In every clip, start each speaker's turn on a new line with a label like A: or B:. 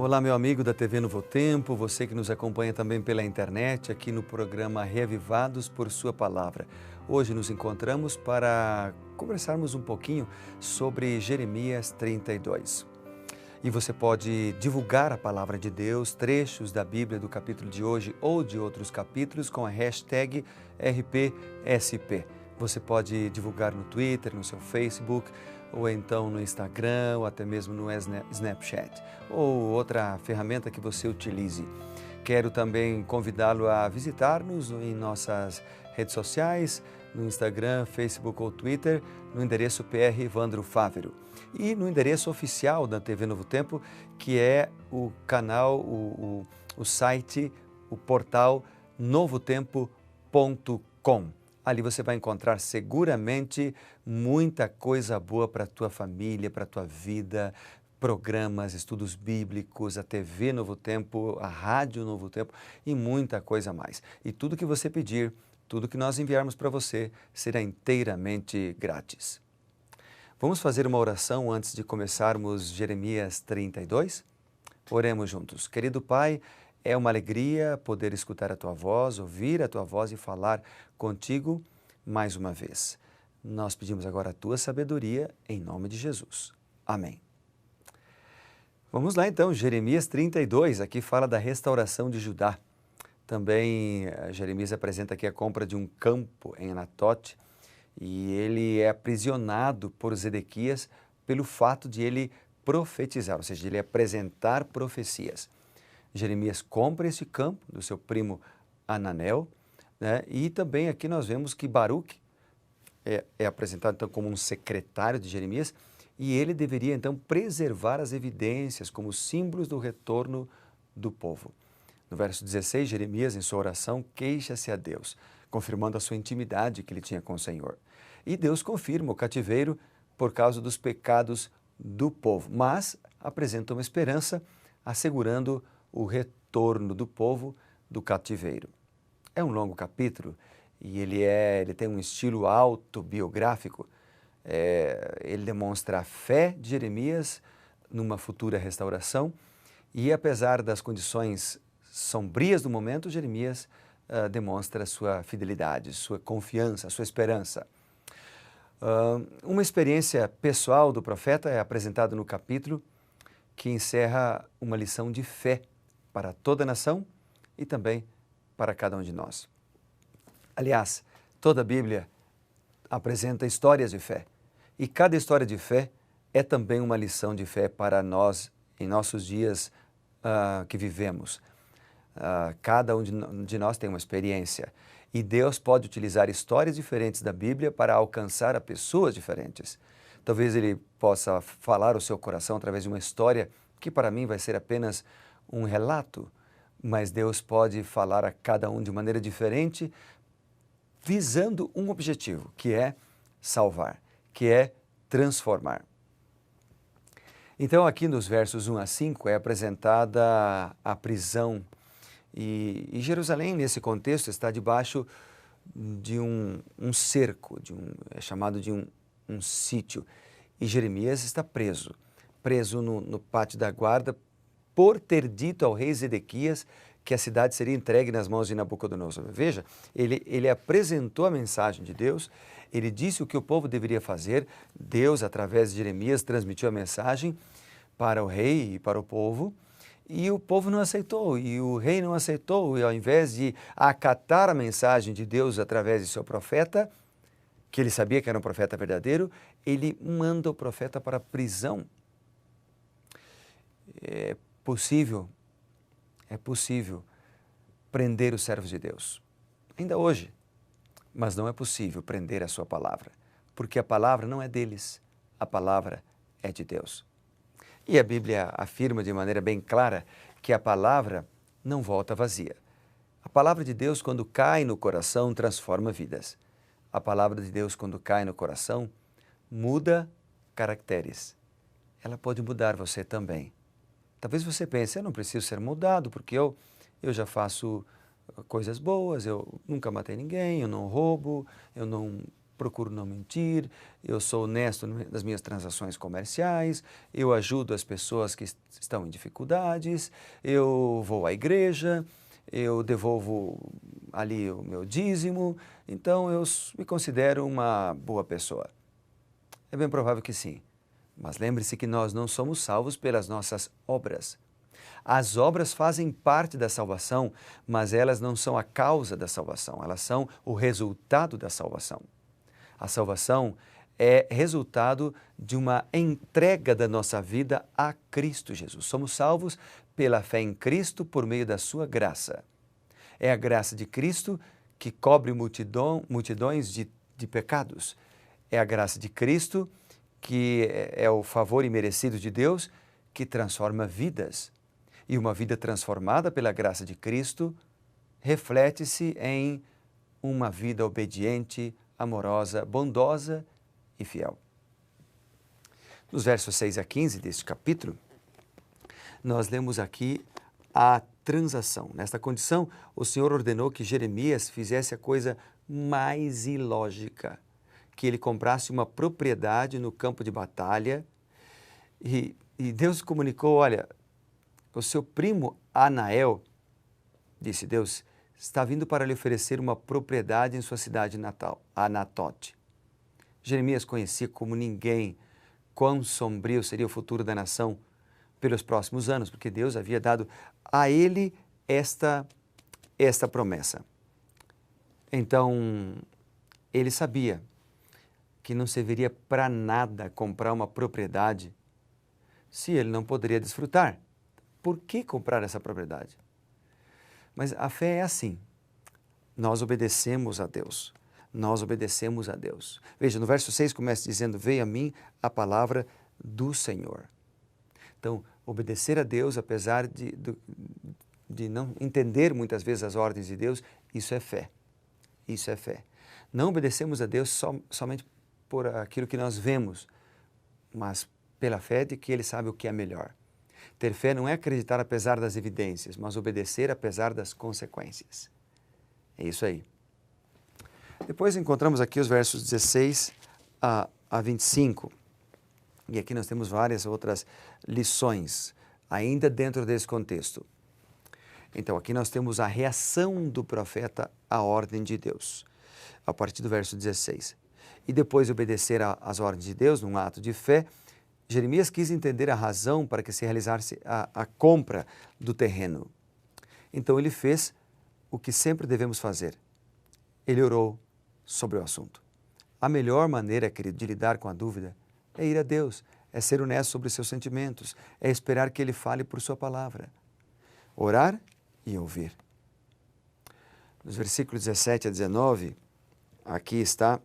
A: Olá, meu amigo da TV Novo Tempo, você que nos acompanha também pela internet, aqui no programa Reavivados por Sua Palavra. Hoje nos encontramos para conversarmos um pouquinho sobre Jeremias 32. E você pode divulgar a palavra de Deus, trechos da Bíblia do capítulo de hoje ou de outros capítulos com a hashtag RPSP. Você pode divulgar no Twitter, no seu Facebook, ou então no Instagram, ou até mesmo no Snapchat, ou outra ferramenta que você utilize. Quero também convidá-lo a visitar-nos em nossas redes sociais, no Instagram, Facebook ou Twitter, no endereço PR Evandro Fávero. E no endereço oficial da TV Novo Tempo, que é o canal, o site, o portal novotempo.com. Ali você vai encontrar seguramente muita coisa boa para a tua família, para a tua vida, programas, estudos bíblicos, a TV Novo Tempo, a Rádio Novo Tempo e muita coisa mais. E tudo que você pedir, tudo que nós enviarmos para você será inteiramente grátis. Vamos fazer uma oração antes de começarmos Jeremias 32? Oremos juntos. Querido Pai, é uma alegria poder escutar a Tua voz, ouvir a Tua voz e falar contigo mais uma vez. Nós pedimos agora a Tua sabedoria em nome de Jesus. Amém. Vamos lá então, Jeremias 32, aqui fala da restauração de Judá. Também Jeremias apresenta aqui a compra de um campo em Anatote e ele é aprisionado por Zedequias pelo fato de ele profetizar, ou seja, de ele apresentar profecias. Jeremias compra esse campo do seu primo Ananel, né? E também aqui nós vemos que Baruque é apresentado então como um secretário de Jeremias e ele deveria então preservar as evidências como símbolos do retorno do povo. No verso 16, Jeremias, em sua oração, queixa-se a Deus, confirmando a sua intimidade que ele tinha com o Senhor. E Deus confirma o cativeiro por causa dos pecados do povo, mas apresenta uma esperança, assegurando o retorno do povo do cativeiro. É um longo capítulo e ele tem um estilo autobiográfico. Ele demonstra a fé de Jeremias numa futura restauração e, apesar das condições sombrias do momento, Jeremias demonstra sua fidelidade, sua confiança, sua esperança. Uma experiência pessoal do profeta é apresentada no capítulo que encerra uma lição de fé para toda a nação e também para cada um de nós. Aliás, toda a Bíblia apresenta histórias de fé e cada história de fé é também uma lição de fé para nós em nossos dias que vivemos. Cada um de nós tem uma experiência e Deus pode utilizar histórias diferentes da Bíblia para alcançar a pessoas diferentes. Talvez Ele possa falar o seu coração através de uma história que para mim vai ser apenas um relato, mas Deus pode falar a cada um de maneira diferente, visando um objetivo, que é salvar, que é transformar. Então aqui nos versos 1 a 5 é apresentada a prisão e Jerusalém nesse contexto está debaixo de um cerco, é chamado de um sítio e Jeremias está preso no pátio da guarda por ter dito ao rei Zedequias que a cidade seria entregue nas mãos de Nabucodonosor. Veja, ele apresentou a mensagem de Deus, ele disse o que o povo deveria fazer, Deus, através de Jeremias, transmitiu a mensagem para o rei e para o povo, e o povo não aceitou, e o rei não aceitou, e ao invés de acatar a mensagem de Deus através de seu profeta, que ele sabia que era um profeta verdadeiro, ele manda o profeta para a prisão. É possível prender os servos de Deus, ainda hoje, mas não é possível prender a sua palavra, porque a palavra não é deles, a palavra é de Deus. E a Bíblia afirma de maneira bem clara que a palavra não volta vazia. A palavra de Deus, quando cai no coração, transforma vidas. A palavra de Deus, quando cai no coração, muda caracteres. Ela pode mudar você também. Talvez você pense, eu não preciso ser mudado porque eu já faço coisas boas, eu nunca matei ninguém, eu não roubo, eu não procuro não mentir, eu sou honesto nas minhas transações comerciais, eu ajudo as pessoas que estão em dificuldades, eu vou à igreja, eu devolvo ali o meu dízimo, então eu me considero uma boa pessoa. É bem provável que sim, mas lembre-se que nós não somos salvos pelas nossas obras. As obras fazem parte da salvação, mas elas não são a causa da salvação, elas são o resultado da salvação. A salvação é resultado de uma entrega da nossa vida a Cristo Jesus. Somos salvos pela fé em Cristo por meio da sua graça. É a graça de Cristo que cobre multidões de pecados. É a graça de Cristo que é o favor imerecido de Deus que transforma vidas. E uma vida transformada pela graça de Cristo reflete-se em uma vida obediente, amorosa, bondosa e fiel. Nos versos 6 a 15 deste capítulo, nós lemos aqui a transação. Nesta condição, o Senhor ordenou que Jeremias fizesse a coisa mais ilógica, que ele comprasse uma propriedade no campo de batalha e Deus comunicou, olha, o seu primo Anael, disse Deus, está vindo para lhe oferecer uma propriedade em sua cidade natal, Anatote. Jeremias conhecia como ninguém quão sombrio seria o futuro da nação pelos próximos anos, porque Deus havia dado a ele esta promessa. Então, ele sabia que não serviria para nada comprar uma propriedade se ele não poderia desfrutar. Por que comprar essa propriedade? Mas a fé é assim. Nós obedecemos a Deus. Nós obedecemos a Deus. Veja, no verso 6 começa dizendo, veio a mim a palavra do Senhor. Então, obedecer a Deus, apesar de não entender muitas vezes as ordens de Deus, isso é fé. Isso é fé. Não obedecemos a Deus somente por aquilo que nós vemos, mas pela fé de que Ele sabe o que é melhor. Ter fé não é acreditar apesar das evidências, mas obedecer apesar das consequências. É isso aí. Depois encontramos aqui os versos 16 a 25. E aqui nós temos várias outras lições, ainda dentro desse contexto. Então, aqui nós temos a reação do profeta à ordem de Deus, a partir do verso 16. E depois de obedecer às ordens de Deus, num ato de fé, Jeremias quis entender a razão para que se realizasse a compra do terreno. Então ele fez o que sempre devemos fazer. Ele orou sobre o assunto. A melhor maneira, querido, de lidar com a dúvida é ir a Deus, é ser honesto sobre os seus sentimentos, é esperar que Ele fale por sua palavra. Orar e ouvir. Nos versículos 17 a 19, aqui está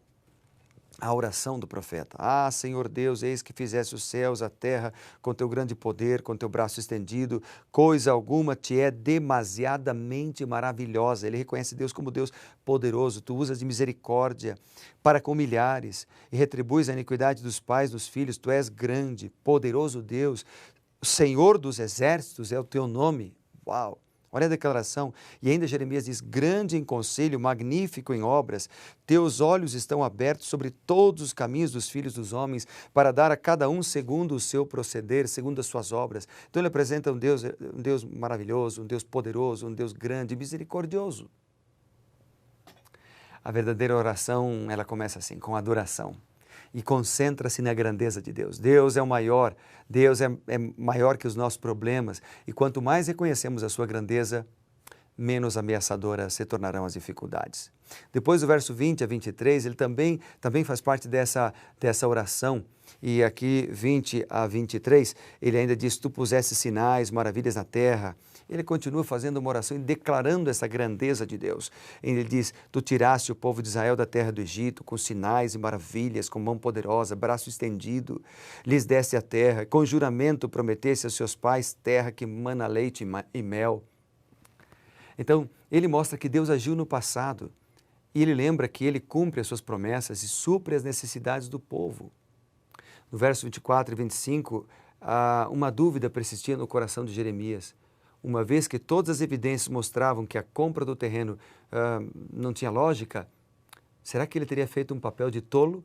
A: a oração do profeta. Ah, Senhor Deus, eis que fizeste os céus, a terra, com teu grande poder, com teu braço estendido, coisa alguma te é demasiadamente maravilhosa. Ele reconhece Deus como Deus poderoso. Tu usas de misericórdia para com milhares e retribuis a iniquidade dos pais dos filhos. Tu és grande, poderoso Deus. O Senhor dos exércitos é o teu nome. Uau! Olha a declaração. E ainda Jeremias diz, grande em conselho, magnífico em obras, teus olhos estão abertos sobre todos os caminhos dos filhos dos homens, para dar a cada um segundo o seu proceder, segundo as suas obras. Então ele apresenta um Deus maravilhoso, um Deus poderoso, um Deus grande, misericordioso. A verdadeira oração, ela começa assim, com adoração. E concentra-se na grandeza de Deus. Deus é o maior, Deus é maior que os nossos problemas. E quanto mais reconhecemos a sua grandeza, menos ameaçadoras se tornarão as dificuldades. Depois do verso 20 a 23, ele também faz parte dessa oração. E aqui, 20 a 23, ele ainda diz, tu puseste sinais, maravilhas na terra. Ele continua fazendo uma oração e declarando essa grandeza de Deus. Ele diz, tu tiraste o povo de Israel da terra do Egito, com sinais e maravilhas, com mão poderosa, braço estendido, lhes deste a terra, com juramento prometeste aos seus pais terra que mana leite e mel. Então, ele mostra que Deus agiu no passado e ele lembra que ele cumpre as suas promessas e supre as necessidades do povo. No verso 24 e 25, uma dúvida persistia no coração de Jeremias. Uma vez que todas as evidências mostravam que a compra do terreno não tinha lógica, Será que ele teria feito um papel de tolo?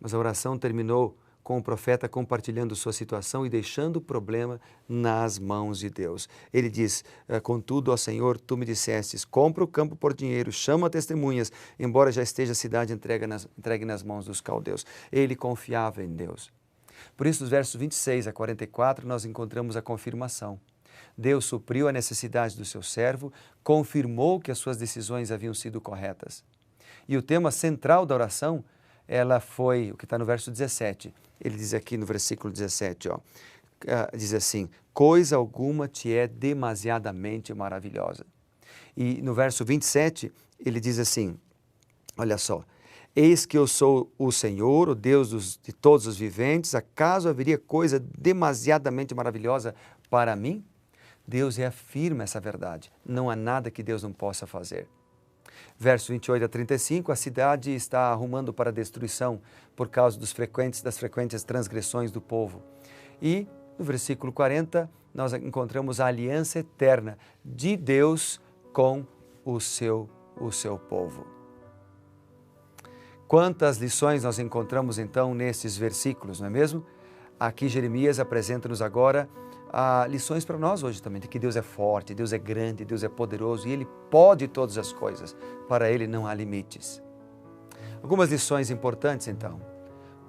A: Mas a oração terminou com o profeta compartilhando sua situação e deixando o problema nas mãos de Deus. Ele diz, contudo, ó Senhor, tu me dissestes, compra o campo por dinheiro, chama testemunhas, embora já esteja a cidade entregue nas mãos dos caldeus. Ele confiava em Deus. Por isso, dos versos 26 a 44, nós encontramos a confirmação. Deus supriu a necessidade do seu servo, confirmou que as suas decisões haviam sido corretas. E o tema central da oração, ela foi o que está no verso 17. Ele diz aqui no versículo 17, diz assim, coisa alguma te é demasiadamente maravilhosa. E no verso 27, ele diz assim, olha só, eis que eu sou o Senhor, o Deus de todos os viventes, acaso haveria coisa demasiadamente maravilhosa para mim? Deus reafirma essa verdade, não há nada que Deus não possa fazer. Verso 28 a 35, a cidade está arrumando para a destruição por causa das frequentes transgressões do povo. E no versículo 40, nós encontramos a aliança eterna de Deus com o seu povo. Quantas lições nós encontramos então nesses versículos, não é mesmo? Aqui Jeremias apresenta-nos agora lições para nós hoje também, de que Deus é forte, Deus é grande, Deus é poderoso e Ele pode todas as coisas. Para Ele não há limites. Algumas lições importantes então.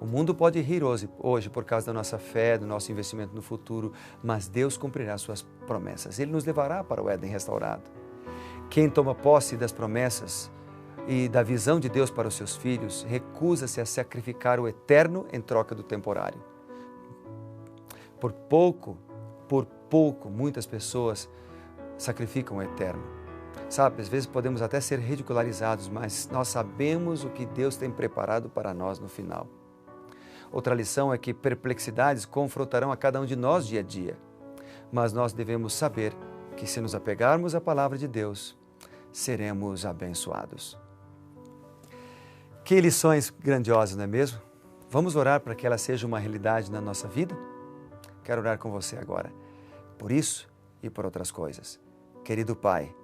A: O mundo pode rir hoje por causa da nossa fé, do nosso investimento no futuro, mas Deus cumprirá suas promessas. Ele nos levará para o Éden restaurado. Quem toma posse das promessas e da visão de Deus para os seus filhos, recusa-se a sacrificar o eterno em troca do temporário. Por pouco, muitas pessoas sacrificam o eterno. Sabe, às vezes podemos até ser ridicularizados, mas nós sabemos o que Deus tem preparado para nós no final. Outra lição é que perplexidades confrontarão a cada um de nós dia a dia, mas nós devemos saber que se nos apegarmos à palavra de Deus, seremos abençoados. Que lições grandiosas, não é mesmo? Vamos orar para que ela seja uma realidade na nossa vida? Quero orar com você agora, por isso e por outras coisas. Querido Pai,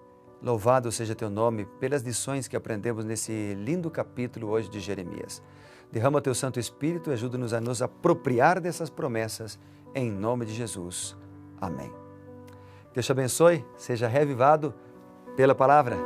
A: louvado seja Teu nome pelas lições que aprendemos nesse lindo capítulo hoje de Jeremias. Derrama Teu Santo Espírito e ajuda-nos a nos apropriar dessas promessas, em nome de Jesus. Amém. Deus te abençoe, seja revivado pela palavra.